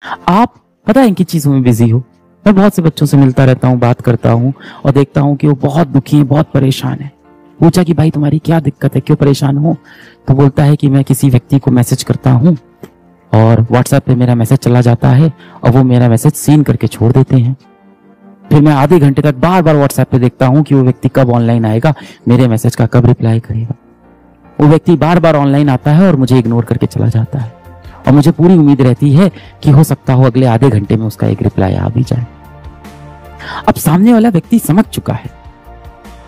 आप पता है किन चीजों में बिजी हो। मैं बहुत से बच्चों से मिलता रहता हूँ, बात करता हूँ और देखता हूँ कि वो बहुत दुखी है, बहुत परेशान है। पूछा कि भाई तुम्हारी क्या दिक्कत है, क्यों परेशान हो? तो बोलता है कि मैं किसी व्यक्ति को मैसेज करता हूँ और व्हाट्सएप पे मेरा मैसेज चला जाता है और वो मेरा मैसेज सीन करके छोड़ देते हैं। फिर मैं आधे घंटे तक बार बार व्हाट्सएप पे देखता हूँ कि वो व्यक्ति कब ऑनलाइन आएगा, मेरे मैसेज का कब रिप्लाई करेगा। वो व्यक्ति बार बार ऑनलाइन आता है और मुझे इग्नोर करके चला जाता है और मुझे पूरी उम्मीद रहती है कि हो सकता हो अगले आधे घंटे में उसका एक रिप्लाई आ भी जाए। अब सामने वाला व्यक्ति समझ चुका है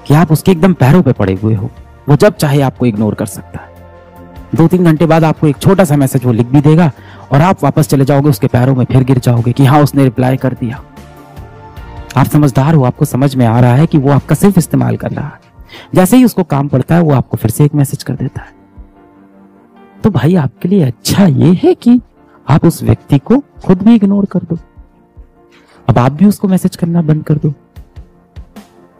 कि आप उसके एकदम पैरों पे पड़े हुए हो। वो जब चाहे आपको इग्नोर कर सकता है। 2-3 घंटे बाद आपको एक छोटा सा मैसेज वो लिख भी देगा और आप वापस चले जाओगे उसके पैरों में, फिर गिर जाओगे कि हाँ उसने रिप्लाई कर दिया। आप समझदार हो, आपको समझ में आ रहा है कि वो आपका सिर्फ इस्तेमाल कर रहा है। जैसे ही उसको काम पड़ता है वो आपको फिर से एक मैसेज कर देता है। तो भाई आपके लिए अच्छा ये है कि आप उस व्यक्ति को खुद भी इग्नोर कर दो। अब आप भी उसको मैसेज करना बंद कर दो।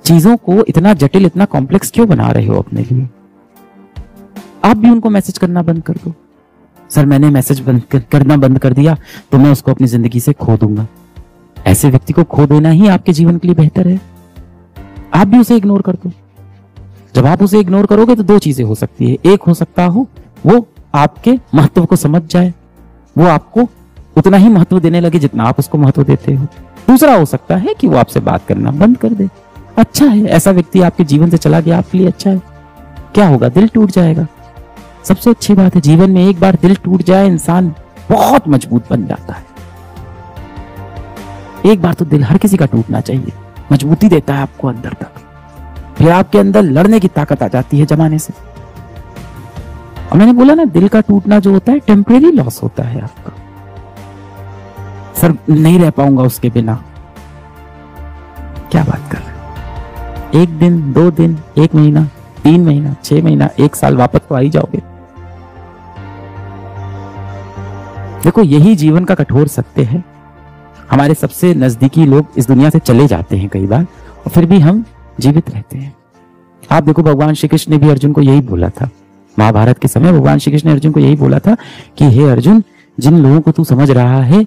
चीजों को इतना जटिल, इतना कॉम्प्लेक्स क्यों बना रहे हो अपने लिए? आप भी उनको मैसेज करना बंद कर दो। सर मैंने मैसेज करना बंद कर दिया तो मैं उसको अपनी जिंदगी से खो दूंगा। ऐसे व्यक्ति को खो देना ही आपके जीवन के लिए बेहतर है। आप भी उसे इग्नोर कर दो। जब आप उसे इग्नोर करोगे तो 2 चीजें हो सकती है। एक हो सकता हो वो आपके महत्व को समझ जाए, वो आपको उतना ही महत्व देने लगे जितना आप उसको महत्व देते हो। दूसरा हो सकता है कि वो आपसे बात करना बंद कर दे। अच्छा है, ऐसा व्यक्ति आपके जीवन से चला गया, आपके लिए अच्छा है। क्या होगा? दिल टूट जाएगा। सबसे अच्छी बात है, जीवन में एक बार दिल टूट जाए इंसान बहुत मजबूत बन जाता है। एक बार तो दिल हर किसी का टूटना चाहिए, मजबूती देता है आपको अंदर तक। फिर आपके अंदर लड़ने की ताकत आ जाती है जमाने से। और मैंने बोला ना, दिल का टूटना जो होता है टेम्परेरी लॉस होता है आपका। सर नहीं रह पाऊंगा उसके बिना। क्या बात कर रहे हैं? 1 दिन, 2 दिन, 1 महीना, 3 महीना, 6 महीना, 1 साल वापस तो आ ही जाओगे। देखो यही जीवन का कठोर सत्य है। हमारे सबसे नजदीकी लोग इस दुनिया से चले जाते हैं कई बार और फिर भी हम जीवित रहते हैं। आप देखो भगवान श्री कृष्ण ने भी अर्जुन को यही बोला था। महाभारत के समय भगवान श्री कृष्ण ने अर्जुन को यही बोला था कि हे अर्जुन, जिन लोगों को तू समझ रहा है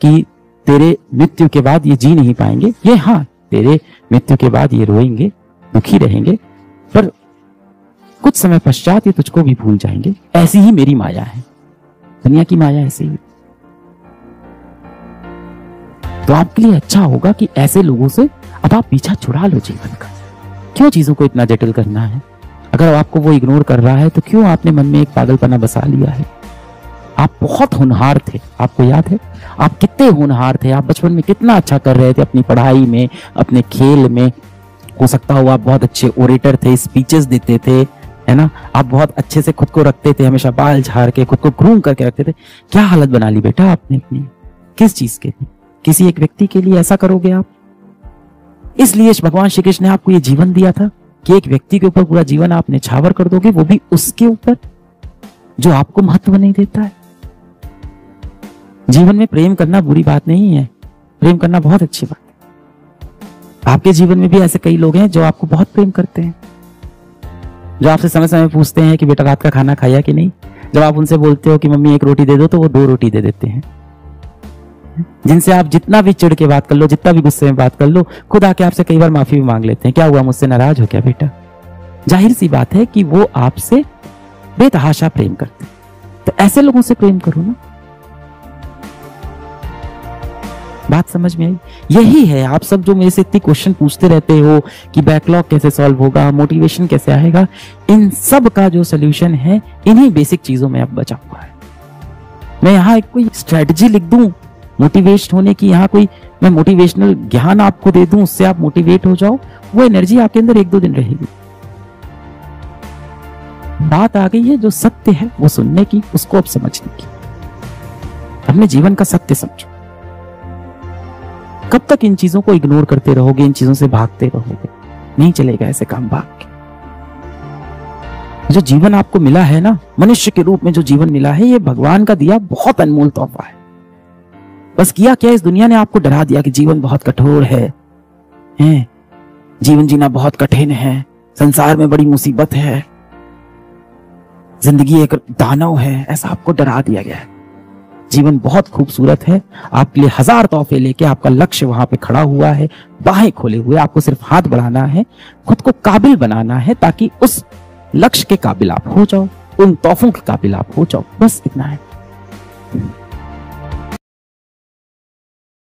कि तेरे मृत्यु के बाद ये जी नहीं पाएंगे, ये हाँ तेरे मृत्यु के बाद ये रोएंगे, दुखी रहेंगे, पर कुछ समय पश्चात ये तुझको भी भूल जाएंगे। ऐसी ही मेरी माया है, दुनिया की माया ऐसी ही। तो आपके लिए अच्छा होगा कि ऐसे लोगों से अब आप पीछा छुड़ा लो जीवन का। क्यों चीजों को इतना जटिल करना है? अगर आपको वो इग्नोर कर रहा है तो क्यों आपने मन में एक पागलपना बसा लिया है? आप बहुत होनहार थे, आपको याद है आप कितने होनहार थे? आप बचपन में कितना अच्छा कर रहे थे अपनी पढ़ाई में, अपने खेल में। हो सकता हो आप बहुत अच्छे ओरेटर थे, स्पीचेस देते थे, है ना? आप बहुत अच्छे से खुद को रखते थे, हमेशा बाल झाड़ के खुद को ग्रूम करके रखते थे। क्या हालत बना ली बेटा आपने अपनी? किस चीज के लिए? किसी एक व्यक्ति के लिए ऐसा करोगे आप? इसलिए भगवान श्री कृष्ण ने आपको ये जीवन दिया था कि एक व्यक्ति के ऊपर पूरा जीवन आप निछावर कर दोगे, वो भी उसके ऊपर जो आपको महत्व नहीं देता है। जीवन में प्रेम करना बुरी बात नहीं है, प्रेम करना बहुत अच्छी बात है। आपके जीवन में भी ऐसे कई लोग हैं जो आपको बहुत प्रेम करते हैं, जो आपसे समय समय पूछते हैं कि बेटा रात का खाना खाया कि नहीं। जब आप उनसे बोलते हो कि मम्मी 1 रोटी दे दो तो वो 2 रोटी दे देते हैं। जिनसे आप जितना भी चिढ़ के बात कर लो, जितना भी गुस्से में बात कर लो, खुद आके आपसे कई बार माफी भी मांग लेते हैं। क्या हुआ, मुझसे नाराज हो क्या बेटा? जाहिर सी बात है कि वो आपसे बेतहाशा प्रेम करते हैं। तो ऐसे लोगों से प्रेम करो ना। बात समझ में आई? यही है, आप सब जो मेरे से इतनी क्वेश्चन पूछते रहते हो कि बैकलॉग कैसे सॉल्व होगा, मोटिवेशन कैसे आएगा, इन सब का जो सोल्यूशन है इन्हीं बेसिक चीजों में अब बचा हुआ है। मैं यहाँ एक कोई स्ट्रेटजी लिख दूं मोटिवेट होने की, यहाँ कोई मैं मोटिवेशनल ज्ञान आपको दे दूं, उससे आप मोटिवेट हो जाओ, वो एनर्जी आपके अंदर 1-2 दिन रहेगी। बात आ गई है जो सत्य है वो सुनने की, उसको अब समझने की। अपने जीवन का सत्य समझो। कब तक इन चीजों को इग्नोर करते रहोगे, इन चीजों से भागते रहोगे? नहीं चलेगा ऐसे काम भाग के। जो जीवन आपको मिला है ना, मनुष्य के रूप में जो जीवन मिला है, ये भगवान का दिया बहुत अनमोल तोहफा है। बस किया क्या, इस दुनिया ने आपको डरा दिया कि जीवन बहुत कठोर है, जीवन जीना बहुत कठिन है, संसार में बड़ी मुसीबत है, जिंदगी एक दानव है, ऐसा आपको डरा दिया गया है। जीवन बहुत खूबसूरत है, आपके लिए 1000 तोहफे लेके आपका लक्ष्य वहां पे खड़ा हुआ है, बाहें खोले हुए, आपको सिर्फ हाथ बढ़ाना है, खुद को काबिल बनाना है ताकि उस लक्ष्य के काबिल आप हो जाओ, उन तोहफों के काबिल आप हो जाओ, बस इतना है।